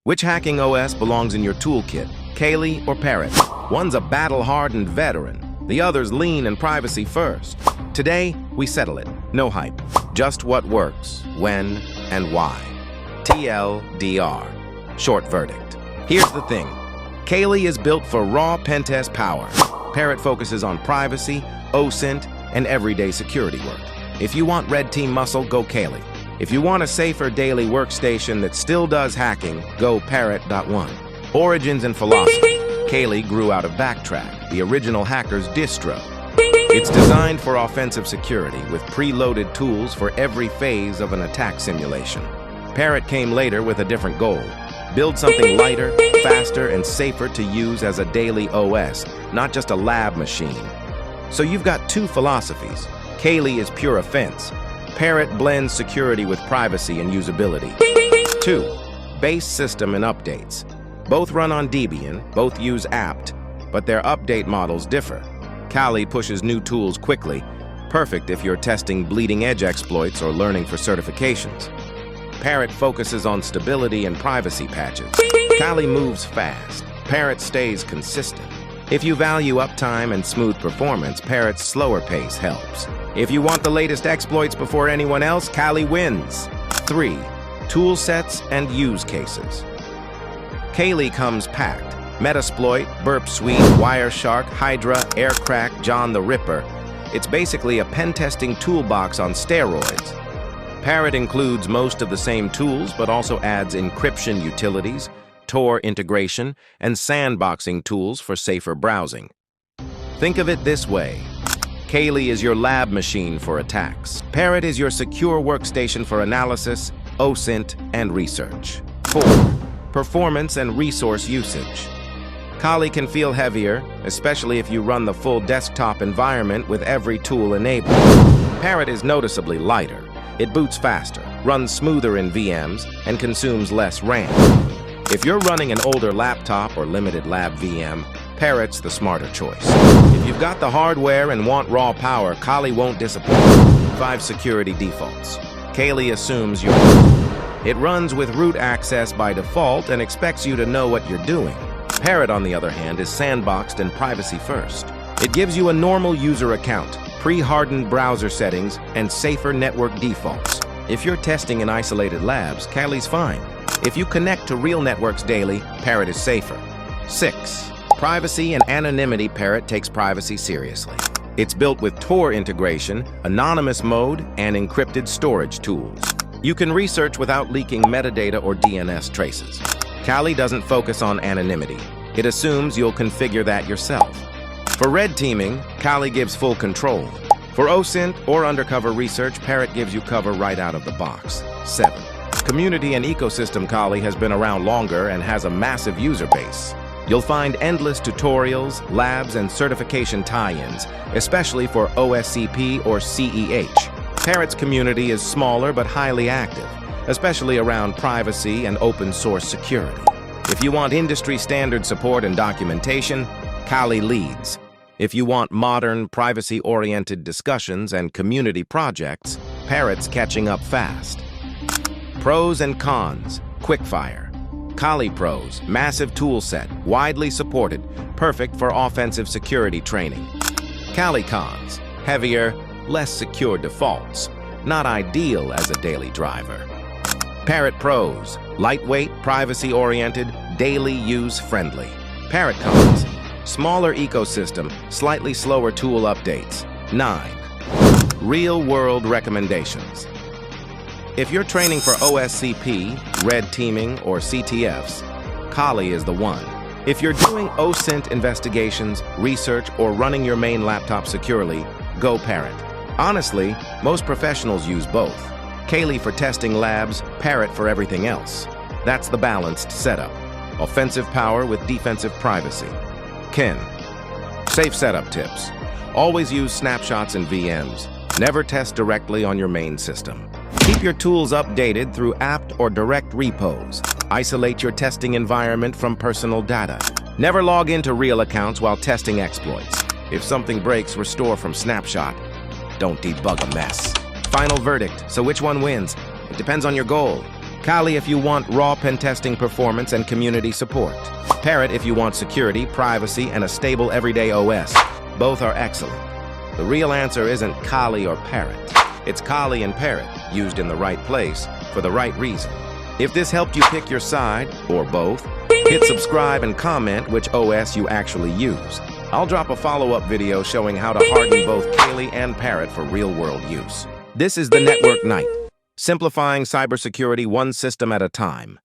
Which hacking OS belongs in your toolkit, Kali or Parrot? One's a battle-hardened veteran, the other's lean and privacy first. Today, we settle it. No hype. Just what works, when, and why. TLDR. Short verdict. Here's the thing. Kali is built for raw pentest power. Parrot focuses on privacy, OSINT, and everyday security work. If you want red team muscle, go Kali. If you want a safer daily workstation that still does hacking, go Parrot.1. Origins and philosophy. Kali grew out of BackTrack, the original hacker's distro. It's designed for offensive security with preloaded tools for every phase of an attack simulation. Parrot came later with a different goal. Build something lighter, faster, and safer to use as a daily OS, not just a lab machine. So you've got two philosophies. Kali is pure offense. Parrot blends security with privacy and usability. 2. Base system and updates. Both run on Debian, both use apt, but their update models differ. Kali pushes new tools quickly, perfect if you're testing bleeding-edge exploits or learning for certifications. Parrot focuses on stability and privacy patches. Kali moves fast. Parrot stays consistent. If you value uptime and smooth performance, Parrot's slower pace helps. If you want the latest exploits before anyone else, Kali wins. 3. Tool sets and use cases. Kali comes packed. Metasploit, Burp Suite, Wireshark, Hydra, Aircrack, John the Ripper. It's basically a pen-testing toolbox on steroids. Parrot includes most of the same tools, but also adds encryption utilities, Tor integration, and sandboxing tools for safer browsing. Think of it this way. Kali is your lab machine for attacks. Parrot is your secure workstation for analysis, OSINT, and research. 4. Performance and resource usage. Kali can feel heavier, especially if you run the full desktop environment with every tool enabled. Parrot is noticeably lighter. It boots faster, runs smoother in VMs, and consumes less RAM. If you're running an older laptop or limited lab VM, Parrot's the smarter choice. If you've got the hardware and want raw power, Kali won't disappoint. 5 security defaults. Kali assumes you're... It runs with root access by default and expects you to know what you're doing. Parrot, on the other hand, is sandboxed and privacy first. It gives you a normal user account, pre-hardened browser settings, and safer network defaults. If you're testing in isolated labs, Kali's fine. If you connect to real networks daily, Parrot is safer. 6. Privacy and anonymity. Parrot takes privacy seriously. It's built with Tor integration, anonymous mode, and encrypted storage tools. You can research without leaking metadata or DNS traces. Kali doesn't focus on anonymity. It assumes you'll configure that yourself. For red teaming, Kali gives full control. For OSINT or undercover research, Parrot gives you cover right out of the box. 7. Community and ecosystem. Kali has been around longer and has a massive user base. You'll find endless tutorials, labs, and certification tie-ins, especially for OSCP or CEH. Parrot's community is smaller but highly active, especially around privacy and open source security. If you want industry standard support and documentation, Kali leads. If you want modern, privacy-oriented discussions and community projects, Parrot's catching up fast. Pros and cons. Quickfire. Kali Pros, massive toolset, widely supported, perfect for offensive security training. Kali Cons, heavier, less secure defaults, not ideal as a daily driver. Parrot Pros, lightweight, privacy-oriented, daily use-friendly. Parrot Cons, smaller ecosystem, slightly slower tool updates. 9. Real-world recommendations. If you're training for OSCP, red teaming, or CTFs, Kali is the one. If you're doing OSINT investigations, research, or running your main laptop securely, go Parrot. Honestly, most professionals use both. Kali for testing labs, Parrot for everything else. That's the balanced setup. Offensive power with defensive privacy. Ken. Safe setup tips. Always use snapshots and VMs. Never test directly on your main system. Keep your tools updated through apt or direct repos. Isolate your testing environment from personal data. Never log into real accounts while testing exploits. If something breaks, restore from snapshot. Don't debug a mess. Final verdict. So which one wins? It depends on your goal. Kali if you want raw pen testing performance and community support. Parrot if you want security, privacy, and a stable everyday OS. Both are excellent. The real answer isn't Kali or Parrot. It's Kali and Parrot, used in the right place, for the right reason. If this helped you pick your side, or both, hit subscribe and comment which OS you actually use. I'll drop a follow-up video showing how to harden both Kali and Parrot for real-world use. This is the Network Knight, simplifying cybersecurity one system at a time.